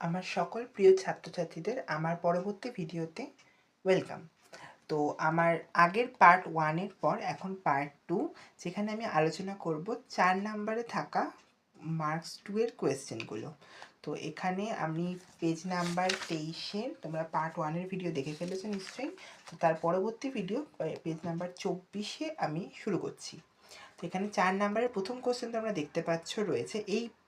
আমার সকল প্রিয় ছাত্রছাত্রীদের আমার পরবর্তী ভিডিওতে ওয়েলকাম। তো আমার আগের পার্ট 1 এর পর এখন পার্ট 2, যেখানে আমি আলোচনা করব 4 নম্বরে থাকা মার্কস 2 এর কোয়েশ্চেনগুলো। তো এখানে আমি পেজ নাম্বার 23-এর, তোমরা পার্ট 1 এর ভিডিও দেখে ফেলেছো নিশ্চয়ই। তো তার পরবর্তী ভিডিও পেজ নাম্বার 24-এ আমি শুরু করছি। তো এখানে 4 নাম্বারের প্রথম কোশ্চেন তোমরা দেখতে পাচ্ছ রয়েছে,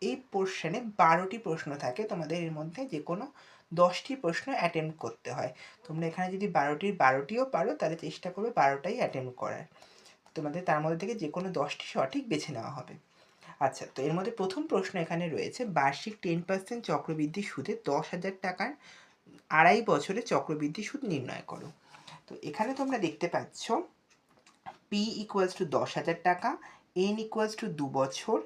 এই পোর্শনে 12টি প্রশ্ন থাকে, তোমাদের এর মধ্যে যে কোনো 10টি প্রশ্ন অ্যাটেম্প করতে হয়। তোমরা এখানে যদি 12টিও পারো তাহলে চেষ্টা করবে 12টাই অ্যাটেম্প করার। তোমাদের তার মধ্যে থেকে যে কোনো 10টি সঠিক বেছে নেওয়া হবে। আচ্ছা, তো এর মধ্যে প্রথম প্রশ্ন এখানে রয়েছে, বার্ষিক 10% চক্রবৃদ্ধি সুদে 10,000 টাকার 2.5 বছরে চক্রবৃদ্ধি সুদ নির্ণয় করো। তো এখানে তোমরা দেখতে পাচ্ছ P ইকুয়ালস টু 10,000 টাকা, N ইকুয়ালস টু 2 বছর,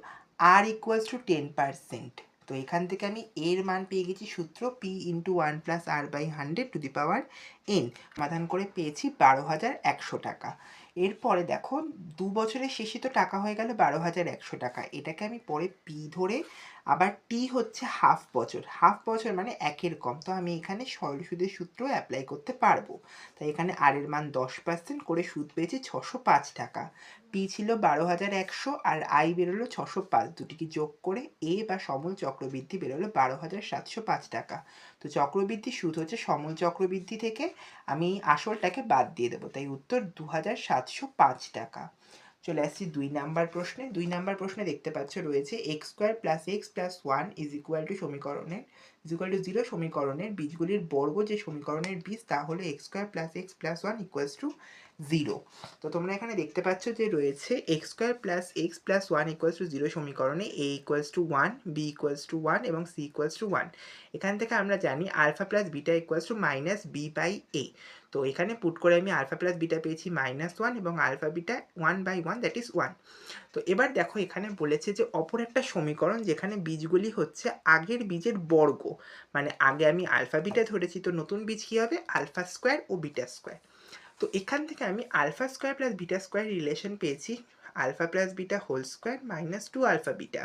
R ইকুয়ালস টু 10%। তো এখান থেকে আমি এর মান পেয়ে গেছি সূত্র P into 1 plus R by 100 to the power N, সমাধান করে পেয়েছি 12,100 টাকা। এরপরে দেখো 2 বছরের শেষে তো টাকা হয়ে গেল 12,100 টাকা, এটাকে আমি পরে P ধরে, আবার টি হচ্ছে হাফ বছর মানে একের কম, তো আমি এখানে সরল সুদের সূত্র অ্যাপ্লাই করতে পারবো। তাই এখানে আর এর মান 10% করে সুদ পেয়েছি 605 টাকা। পি ছিল 12,100 আর আই বেরোলো 605, দুটিকে যোগ করে এ বা সমল চক্রবৃদ্ধি বেরোলো 12,705 টাকা। তো চক্রবৃদ্ধি সুদ হচ্ছে সমল চক্রবৃদ্ধি থেকে আমি আসলটাকে বাদ দিয়ে দেবো, তাই উত্তর 2,705 টাকা। চলে আসছি 2 নাম্বার প্রশ্নে। 2 নাম্বার প্রশ্নে দেখতে পাচ্ছ রয়েছে x square plus x plus 1 is equal to 0 সমীকরণের বীজগুলির বর্গ যে সমীকরণের বীজ তা হলো x square plus x plus 1 equals to 0। তো তোমরা এখানে দেখতে পাচ্ছ যে রয়েছে x square plus x plus 1 equals to 0 সমীকরণে a equals to 1, b equals to 1 এবং সি ইকুয়ালস টু 1। এখান থেকে আমরা জানি alpha plus beta equals to minus b by a. তো এখানে পুট করে আমি আলফা প্লাস বিটা পেয়েছি -1 এবং আলফা বিটা 1/1, দ্যাট ইজ 1। তো এবার দেখো এখানে বলেছে যে অপর একটা সমীকরণ যেখানে বীজগুলি হচ্ছে আগের বীজের বর্গ, মানে আগে আমি আলফা বিটা ধরেছি, তো নতুন বীজ কী হবে, আলফা স্কোয়ার ও বিটা স্কোয়ার। তো এখান থেকে আমি alpha square plus beta square relation পেয়েছি alpha plus beta whole square minus 2 alpha beta.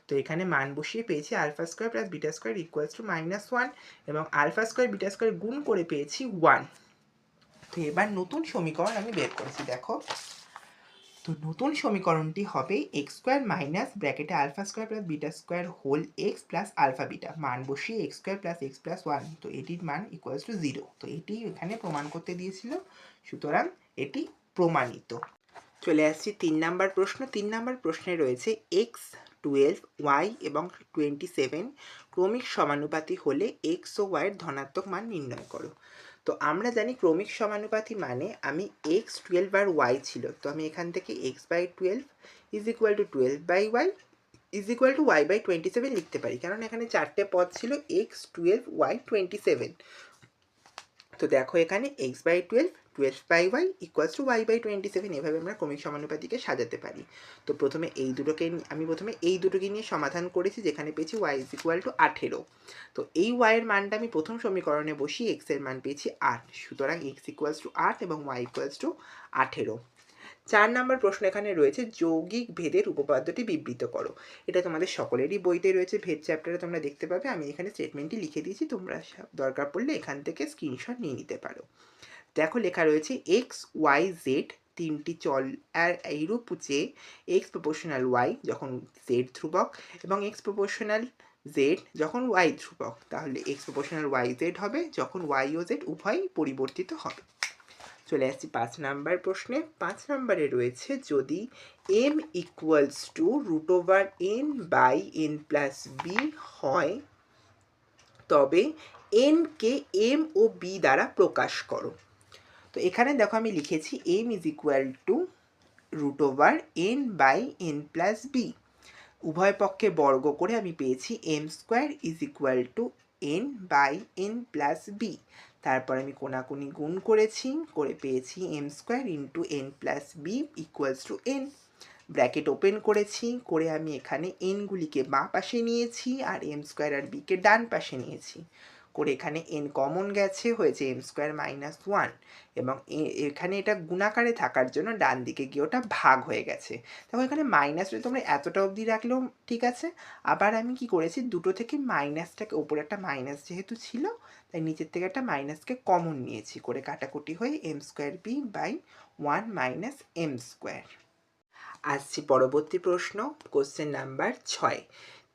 তো এখানে মান বসিয়ে পেয়েছি alpha square plus beta square equals to -1 এবং আলফা স্কোয়ার বিটা স্কোয়ার গুণ করে পেয়েছি 1। তো এবার নতুন সমীকরণ আমি বের করেছি, দেখো। তো নতুন সমীকরণটি হবে এক্স স্কোয়ার মাইনাস ব্র্যাকেটে alpha square plus beta square whole x plus alpha beta, মান বসিয়ে x square plus x plus 1, তো এটির মান ইকুয়ালস টু 0। তো এটি এখানে প্রমাণ করতে দিয়েছিল, সুতরাং এটি প্রমাণিত। চলে আসছি 3 নাম্বার প্রশ্ন। 3 নাম্বার প্রশ্নে রয়েছে এক্স 12, ওয়াই এবং 27 ক্রমিক সমানুপাতি হলে এক্স ও ওয়াইয়ের ধনাত্মক মান নির্ণয় করো। তো আমরা জানি ক্রমিক সমানুপাতি মানে আমি এক্স 12 আর ওয়াই ছিল, তো আমি এখান থেকে x by 12 is equal to 12 by y is equal to y by 27 লিখতে পারি, কারণ এখানে 4টে পদ ছিল এক্স 12 ওয়াই 27। তো দেখো এখানে x by 12 12 by y equals to y by 27, এভাবে আমরা ক্রমিক সমানুপাতিকে সাজাতে পারি। তো প্রথমে এই দুটোকে নিয়ে সমাধান করেছি, যেখানে পেয়েছি ওয়াই ইজ ইকুয়াল টু 18। তো এই ওয়াইয়ের মানটা আমি প্রথম সমীকরণে বসিয়ে এক্স এর মান পেয়েছি 8, সুতরাং এক্স ইকুয়ালস টু 8 এবং ওয়াই ইকুয়ালস টু 18। 4 নম্বর প্রশ্ন এখানে রয়েছে যৌগিক ভেদের উপপাদ্যটি বিবৃত করো। এটা তোমাদের সকলেরই বইতে রয়েছে, ভেদ চ্যাপ্টারে তোমরা দেখতে পাবে। আমি এখানে স্টেটমেন্টটি লিখে দিয়েছি, তোমরা দরকার পড়লে এখান থেকে স্ক্রিনশট নিয়ে নিতে পারো। দেখো লেখা রয়েছে এক্স ওয়াই জেড তিনটি চল আর এইরূপ যে এক্স প্রপোর্শনাল ওয়াই যখন জেড ধ্রুবক এবং এক্স প্রপোর্শনাল জেড যখন ওয়াই ধ্রুবক, তাহলে এক্স প্রপোর্শনাল ওয়াই জেড হবে যখন ওয়াই ও জেড উভয়ই পরিবর্তিত হবে। চলে আসছি 5 নাম্বার প্রশ্নে। 5 নাম্বারে রয়েছে যদি m equals to root over n by n plus b হয় তবে এন কে এম ও বি দ্বারা প্রকাশ করো। তো এখানে দেখো আমি লিখেছি m is equal to root over n by n plus b, উভয় পক্ষে বর্গ করে আমি পেয়েছি m square is equal to n by n plus b. তারপর আমি কোনাকুনি গুণ করেছি, করে পেয়েছি m square into n plus b equals two n. Bracket open করেছি, করে আমি এখানে এনগুলিকে বাঁ পাশে নিয়েছি আর এম স্কোয়ার আর বিকে ডান পাশে নিয়েছি। করে এখানে n কমন গেছে, হয়েছে m² - 1 এবং এখানে এটা গুণাকারে থাকার জন্য ডান দিকে গিয়ে ওটা ভাগ হয়ে গেছে। দেখো এখানে মাইনাস রয়েছে, তোমরা এতটা অবধি রাখলেও ঠিক আছে। আবার আমি কি করেছি, দুটো থেকে মাইনাসটাকে, ওপরে একটা মাইনাস যেহেতু ছিল তাই নিচের থেকে একটা মাইনাসকে কমন নিয়েছি, করে কাটাকুটি হয়ে m²b/1 - m²। আসছি পরবর্তী প্রশ্ন, কোশ্চেন নাম্বার 6।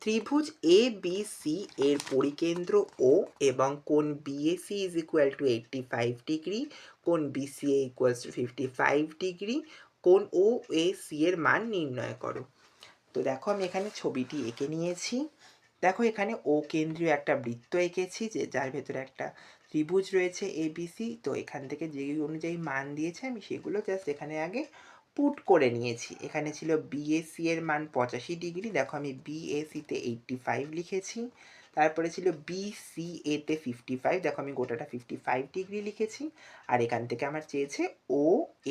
ত্রিভুজ এ বি সি এর পরিকেন্দ্র ও এবং কোণ BAC is equal two 85 degree, কোণ বিসিএ ইকুয়ালস টু 55 ডিগ্রি, কোণ ও এ সি এর মান নির্ণয় করো। তো দেখো আমি এখানে ছবিটি এঁকে নিয়েছি। দেখো এখানে ও কেন্দ্রীয় একটা বৃত্ত এঁকেছি, যে যার ভেতরে একটা ত্রিভুজ রয়েছে এবিসি। তো এখান থেকে যে অনুযায়ী মান দিয়েছে আমি সেগুলো জাস্ট এখানে আগে পুট করে নিয়েছি। এখানে ছিল বিএসি এর মান 85 ডিগ্রি, দেখো আমি বিএসিতে 85 লিখেছি। তারপরে ছিল বিসিএতে 55, দেখো আমি গোটাটা 55 ডিগ্রি লিখেছি। আর এখান থেকে আমার চেয়েছে ও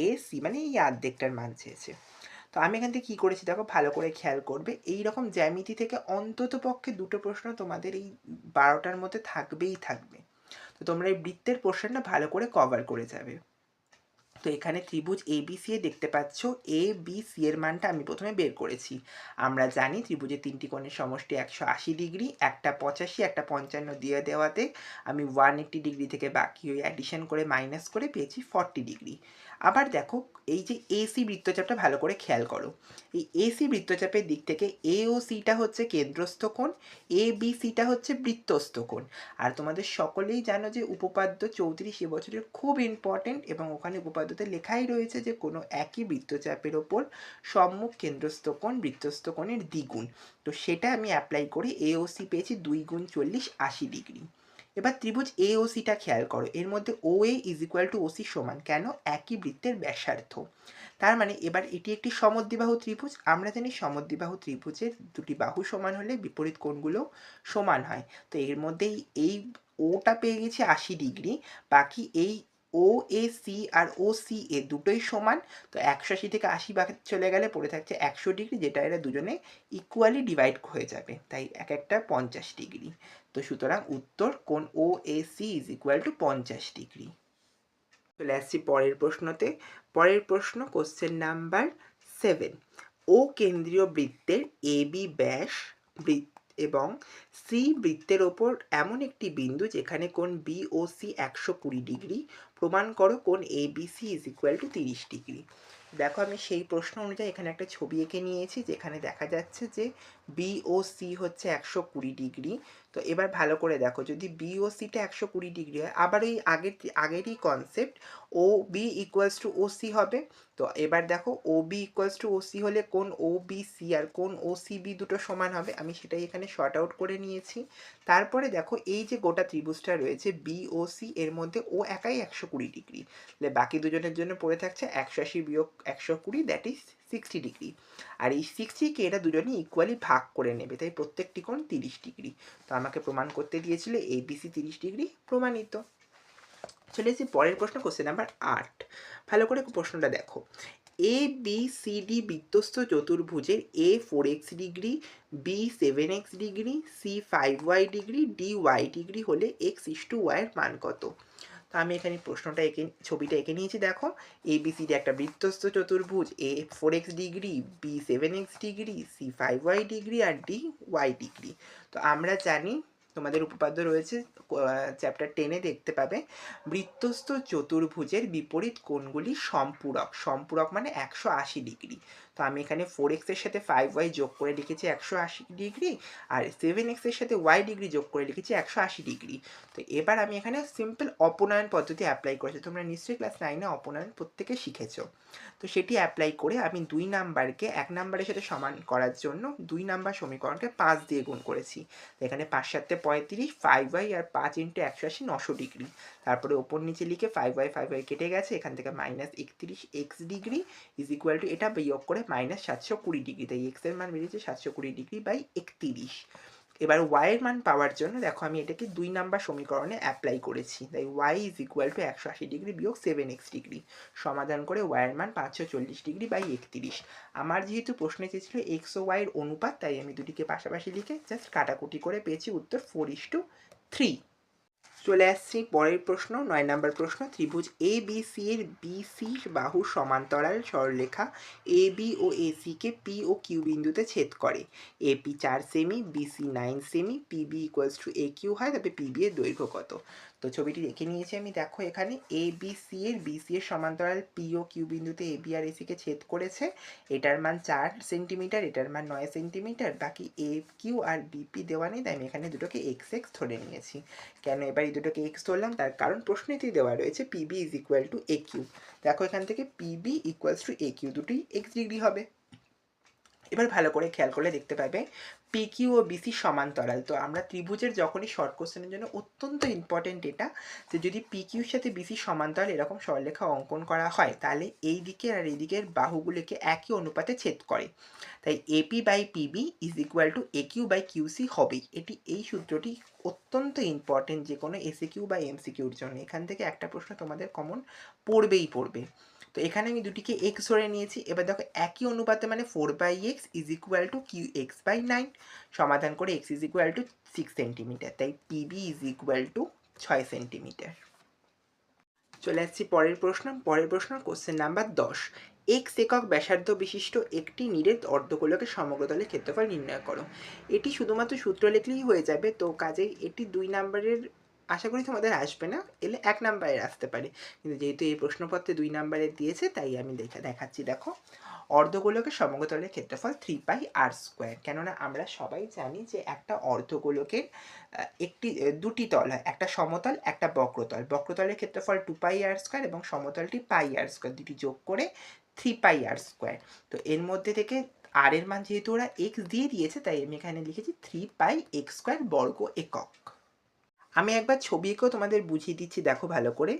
এ সি, মানে এই অর্ধেকটার মান চেয়েছে। তো আমি এখান থেকে কী করেছি দেখো, ভালো করে খেয়াল করবে। এই রকম জ্যামিতি থেকে অন্তত পক্ষে দুটো প্রশ্ন তোমাদের এই 12টার মধ্যে থাকবেই থাকবে। তো তোমরা এই বৃত্তের পোর্শনটা ভালো করে কভার করে যাবে। তো এখানে ত্রিভুজ এবিসি দেখতে পাচ্ছ, এ বি সি এর মানটা আমি প্রথমে বের করেছি। আমরা জানি ত্রিভুজের তিনটি কোণের সমষ্টি 180 ডিগ্রি, একটা 85 একটা 55 দিয়ে দেওয়াতে আমি 180 ডিগ্রি থেকে বাকি ওই অ্যাডিশন করে মাইনাস করে পেয়েছি 40 ডিগ্রি। আবার দেখো এই যে এসি বৃত্তচাপটা ভালো করে খেয়াল করো, এই এসি বৃত্তচাপের দিক থেকে এ ও সিটা হচ্ছে কেন্দ্রস্থ কোণ, এ বি সিটা হচ্ছে বৃত্তস্থ কোণ। আর তোমাদের সকলেই জানো যে উপপাদ্য 34 এবছরের খুব ইম্পর্টেন্ট, এবং ওখানে উপপাদ্যতে লেখাই রয়েছে যে কোনো একই বৃত্তচাপের ওপর সম্মুখ কেন্দ্রস্থ কোণ বৃত্তস্থ কোণের দ্বিগুণ। তো সেটা আমি অ্যাপ্লাই করে এ ও সি পেয়েছি 2 × 40 80 ডিগ্রি। এবার ত্রিভুজ এ ও সিটা খেয়াল করো, এর মধ্যে O A is equal to O C সমান, কেন, একই বৃত্তের ব্যাসার্ধ। তার মানে এবার এটি একটি সমদ্বিবাহু ত্রিভুজ। আমরা জানি সমদ্বিবাহু ত্রিভুজের দুটি বাহু সমান হলে বিপরীত কোণগুলো সমান হয়। তো এর মধ্যেই এই ওটা পেয়ে গেছি 80 ডিগ্রি, বাকি এই ও A C R O C এ দুটোই সমান। তো 180 থেকে 80 বাকি চলে গেলে পড়ে থাকছে 100 ডিগ্রি, যেটা এরা দুজনে ইকুয়ালি ডিভাইড হয়ে যাবে, তাই এক একটা 50 ডিগ্রি। তো সুতরাং উত্তর কোণ O A C is equal to 50 degree. চলে আসছি পরের প্রশ্নতে। পরের প্রশ্ন, কোশ্চেন নাম্বার 7। ও কেন্দ্রীয় বৃত্তের এ বি ব্যাস এবং সি বৃত্তের ওপর এমন একটি বিন্দু যেখানে কোণ বি ও সি 120 ডিগ্রি, প্রমাণ করো কোণ A B C is equal to 30 degree. দেখো আমি সেই প্রশ্ন অনুযায়ী এখানে একটা ছবি এঁকে নিয়েছি, যেখানে দেখা যাচ্ছে যে বি ও সি হচ্ছে 120 ডিগ্রি। তো এবার ভালো করে দেখো, যদি বি ও সিটা 120 ডিগ্রি হয়, আবার ওই আগেরই concept, O B equals to O C হবে। তো এবার দেখো O B equals to O C হলে কোণ ও বি সি আর কোণ ও সি বি দুটো সমান হবে, আমি সেটাই এখানে শর্ট আউট করে নিয়েছি। তারপরে দেখো এই যে গোটা ত্রিভুজটা রয়েছে বি ও সি, এর মধ্যে ও একাই 120 ডিগ্রি, তাহলে বাকি দুজনের জন্য পড়ে থাকছে 180 বিয়োগ 120, দ্যাট ইজ 60 ডিগ্রি। আর এই 60কে এরা দুজনেই ইকুয়ালি ভাগ করে নেবে, তাই প্রত্যেকটি কোণ 30 ডিগ্রি। তো আমাকে প্রমাণ করতে দিয়েছিল এ বি সি 30 ডিগ্রি, প্রমাণিত। চলে এসেছি পরের প্রশ্ন, কোশ্চেন নাম্বার 8। ভালো করে প্রশ্নটা দেখো, এ বি সি ডি বৃত্তস্থ চতুর্ভুজের A 4x degree, B 7x degree, C 5y degree, D y degree হলে x/y এর মান কত? তো আমি এখানে প্রশ্নটা ছবিটা এঁকে নিয়েছি। দেখো এ বি সি ডি একটা বৃত্তস্থ চতুর্ভুজ, A 4x degree, B 7x degree, C 5y degree আর ডি y ডিগ্রি। তো আমরা জানি, তোমাদের উপপাদ্য রয়েছে চ্যাপ্টার 10-এ দেখতে পাবে, বৃত্তস্থ চতুর্ভুজের বিপরীত কোণগুলি সম্পূরক। সম্পূরক মানে 180 ডিগ্রি। তো আমি এখানে 4x এর সাথে 5y যোগ করে লিখেছি 180 ডিগ্রি, আর 7x এর সাথে y ডিগ্রি যোগ করে লিখেছি 180 ডিগ্রি। তো এবার আমি এখানে সিম্পল অপনয়ন পদ্ধতি অ্যাপ্লাই করেছি। তোমরা নিশ্চয়ই ক্লাস 9-এ অপনয়ন প্রত্যেকে শিখেছো। তো সেটি অ্যাপ্লাই করে আমি 2 নাম্বারকে 1 নাম্বারের সাথে সমান করার জন্য 2 নাম্বার সমীকরণকে 5 দিয়ে গুণ করেছি। তো এখানে 5 × 7 = 35, 5y আর 5 × 180 900 ডিগ্রি। তারপরে ওপর নিচে লিখে 5y কেটে গেছে, এখান থেকে -31x degree is equal two, এটা বিয়োগ করে -720 ডিগ্রি, তাই x এর মান বেরিয়েছে 720 ডিগ্রি বাই 31। এবার y এর মান পাওয়ার জন্য দেখো আমি এটাকে 2 নাম্বার সমীকরণে অ্যাপ্লাই করেছি, তাই y is equal two 180 degree বিয়োগ 7x ডিগ্রি। সমাধান করে y এর মান 540 ডিগ্রি বাই 31। আমার যেহেতু প্রশ্নে চেয়েছিল x ও y এর অনুপাত, তাই আমি দুটিকে পাশাপাশি লিখে জাস্ট কাটাকুটি করে পেয়েছি উত্তর 4:3। চলে আসছি পরের প্রশ্ন, 9 নম্বর প্রশ্ন। ত্রিভুজ এ বি সি এর বিসি বাহুর সমান্তরাল সরলরেখা এ বি ও এসি কে পি ও কিউ বিন্দুতে ছেদ করে। এপি 4 সেমি, বিসি 9 সেমি, PB equals to A Q হয়, তবে পিবি এর দৈর্ঘ্য কত? তো ছবিটি দেখে নিয়েছি আমি। দেখো এখানে এ বি সি এর বিসি এর সমান্তরাল পি ও কিউ বিন্দুতে এ বি আর এসি কে ছেদ করেছে। এটার মান 4 সেন্টিমিটার, এটার মান 9 সেন্টিমিটার। বাকি এ কিউ আর বিপি দেওয়া নেই, তাই আমি এখানে দুটোকে এক্স এক্স ধরে নিয়েছি। কেন এবার এই দুটোকে এক্স ধরলাম? তার কারণ প্রশ্নেতেই দেওয়া রয়েছে PB is equal to A Q. দেখো এখান থেকে PB equals to A Q, দুটোই এক্স ডিগ্রি হবে। এবার ভালো করে খেয়াল করলে দেখতে পাবে পি কিউ ও বিসি সমান্তরাল। তো আমরা ত্রিভুজের যখনই শর্ট কোশ্চেনের জন্য অত্যন্ত ইম্পর্টেন্ট এটা, যে যদি পি কিউর সাথে বিসি সমান্তরাল এরকম সরলরেখা অঙ্কন করা হয়, তাহলে এই দিকের আর এই দিকের বাহুগুলিকে একই অনুপাতে ছেদ করে। তাই AP by PB is equal to A Q by QC হবেই। এই সূত্রটি অত্যন্ত ইম্পর্টেন্ট যে কোনো এসি কিউ বা এমসি কিউর জন্য। এখান থেকে একটা প্রশ্ন তোমাদের কমন পড়বে। তো এখানে আমি দুটিকে এক্স ধরে নিয়েছি। এবার দেখো একই অনুপাতে মানে 4/x is equal to Q x by 9। সমাধান করে x is equal to 6 centimetre, তাই PB is equal to 6 centimetre. চলে আসছি পরের প্রশ্ন কোশ্চেন নাম্বার 10। এক্স একক ব্যাসার্ধ বিশিষ্ট একটি নিরেট অর্ধগোলকের সমগ্রতলের ক্ষেত্রফল নির্ণয় করো। এটি শুধুমাত্র সূত্র লিখলেই হয়ে যাবে, তো কাজেই এটি 2 নাম্বারের আশা করি তোমাদের আসবে না, এলে 1 নাম্বারের আসতে পারে, কিন্তু যেহেতু এই প্রশ্নপত্রে 2 নাম্বারের দিয়েছে তাই আমি দেখাচ্ছি। দেখো অর্ধগোলকের সমগ্রতলের ক্ষেত্রফল 3πr²। কেননা আমরা সবাই জানি যে একটা অর্ধগোলকের দুটি তল হয়, একটা সমতল একটা বক্রতল। বক্রতলের ক্ষেত্রফল 2πr² এবং সমতলটি πr², দুটি যোগ করে 3πr²। তো এর মধ্যে থেকে আর এর মান যেহেতু ওরা এক্স দিয়ে দিয়েছে, তাই আমি এখানে লিখেছি 3πx² বর্গ একক। আমি একবার ছবি এঁকেও তোমাদের বুঝিয়ে দিচ্ছি, দেখো ভালো করে।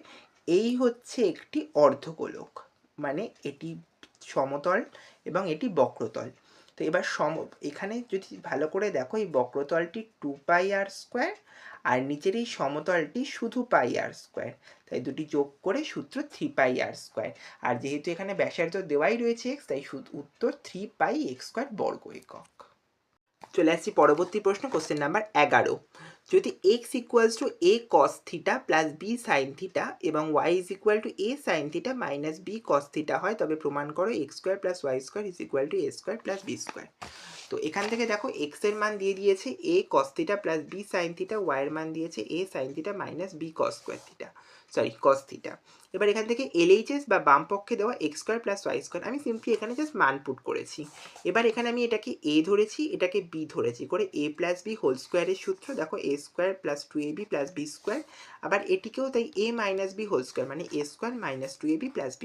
এই হচ্ছে একটি অর্ধগোলক, মানে এটি সমতল এবং এটি বক্রতল। তো এবার এখানে যদি ভালো করে দেখো, এই বক্রতলটি 2πr², আর নিচের এই সমতলটি শুধু πr², তাই দুটি যোগ করে সূত্র 3πr²। আর যেহেতু এখানে ব্যাসার্ধ দেওয়াই রয়েছে x, তাই উত্তর 3πx² বর্গ একক। চলে আসছি পরবর্তী প্রশ্ন, কোশ্চেন নাম্বার 11। যদি x equals to a cos theta plus b sin theta এবং y is equal two a sin theta minus b cos theta হয়, তবে প্রমাণ করো x² plus y² is equal two a² plus b²। তো এখান থেকে দেখো x এর মান দিয়ে দিয়েছে a cos theta plus b sin theta, y এর মান দিয়েছে a sin theta minus b cos theta. এবার এখান থেকে LHS বা বাম পক্ষে দেওয়া x² প্লাস y², আমি সিম্পলি এখানে জাস্ট মান পুট করেছি। এবার এখানে আমি এটাকে a ধরেছি, এটাকে b ধরেছি, করে a প্লাস বি হোল স্কোয়ারের সূত্র দেখো a² plus 2ab plus b²। আবার এটিকেও তাই a minus b whole square, মানে a² minus 2ab plus b²।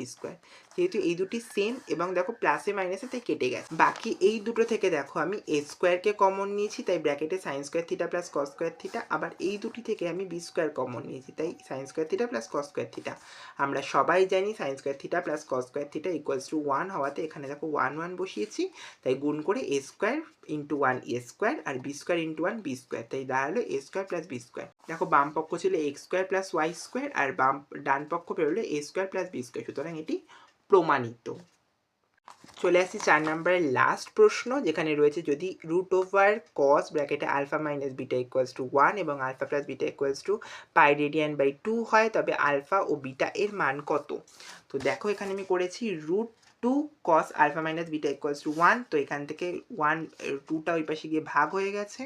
যেহেতু এই দুটি সেম এবং দেখো প্লাসে মাইনাসে, তাই কেটে গেছে। বাকি এই দুটো থেকে দেখো আমি a²কে কমন নিয়েছি, তাই ব্র্যাকেটে sin² theta plus cos² theta. আবার এই দুটি থেকে আমি b² কমন নিয়েছি, তাই sin² theta plus cos² theta. আমরা সবাই জানি sin² theta plus cos² theta equals to 1 হওয়াতে এখানে দেখো 1 1 বসিয়েছি, তাই গুণ করে a² ইন্টু 1 a² আর b² ইন্টু 1 b², তাই দাঁড়ালো a² প্লাস b²। দেখো বাম পক্ষ ছিল x² প্লাস y² আর ডান পক্ষ বেরোলো a² প্লাস b², সুতরাং এটি প্রমাণিত। চলে আসছি 4 নম্বরের লাস্ট প্রশ্ন, যেখানে রয়েছে যদি √cos ব্র্যাকেটে alpha minus beta equals to 1 এবং alpha plus beta equals to π/2 হয়, তবে আলফা ও বিটা এর মান কত? তো দেখো এখানে আমি করেছি √2cos alpha minus beta equals to 1, তো এখান থেকে 2টা ওই পাশে গিয়ে ভাগ হয়ে গেছে।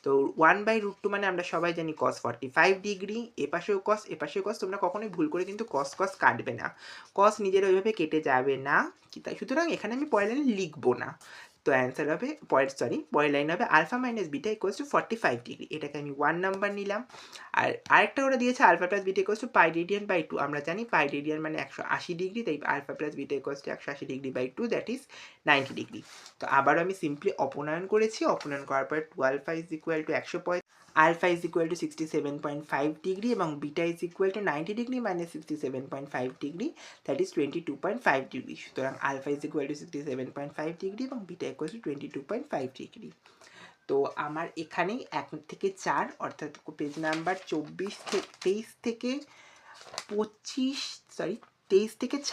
তো 1/√2 মানে আমরা সবাই জানি cos 45 ডিগ্রি, এপাশেও cos, তোমরা কখনোই ভুল করে কিন্তু cos কাটবে না, cos নিজের ওইভাবে কেটে যাবে না, তাই সুতরাং এখানে আমি পরের লাইনে লিখবো না। তো অ্যান্সার হবে পরের লাইন হবে alpha minus beta equals to 45 degree, এটাকে আমি 1 নাম্বার নিলাম। আর আরেকটা ওরা দিয়েছে alpha plus beta equals to π/2, আমরা জানি π/2 মানে 180 ডিগ্রি, তাই alpha plus beta equals to 180 degree by 2, that is 90 degree. তো আবারও আমি সিম্পলি অপনয়ন করেছি, অপনয়ন করার পর 2 alpha is equal to 105, alpha is equal to 67.5 degree এবং beta is equal to 90 degree minus 67.5 degree, that is 22.5 degree. সুতরাং alpha is equal to 67.5 degree এবং beta equal to 22.5 degree. তো আমার এখানেই 1 থেকে 4 অর্থাৎ পেজ নাম্বার 23 থেকে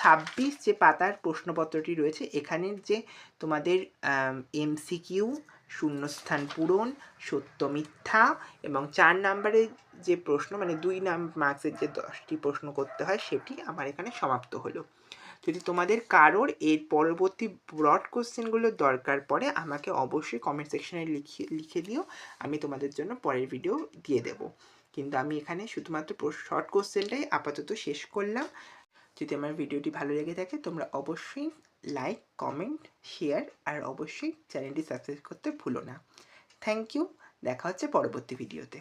26 যে পাতার প্রশ্নপত্রটি রয়েছে, এখানের যে তোমাদের MCQ, শূন্যস্থান পূরণ, সত্য মিথ্যা এবং 4 নম্বরের যে প্রশ্ন মানে 2 মার্কসের যে 10টি প্রশ্ন করতে হয় সেটি আমার এখানে সমাপ্ত হলো। যদি তোমাদের কারোর এর পরবর্তী ব্রড কোশ্চেনগুলোর দরকার পড়ে আমাকে অবশ্যই কমেন্ট সেকশনে লিখে দিও, আমি তোমাদের জন্য পরের ভিডিও দিয়ে দেব। কিন্তু আমি এখানে শুধুমাত্র শর্ট কোশ্চেনটাই আপাতত শেষ করলাম। যদি আমার ভিডিওটি ভালো লেগে থাকে তোমরা অবশ্যই লাইক, কমেন্ট, শেয়ার আর অবশ্যই চ্যানেলটি সাবস্ক্রাইব করতে ভুলো না। থ্যাংক ইউ, দেখা হচ্ছে পরবর্তী ভিডিওতে।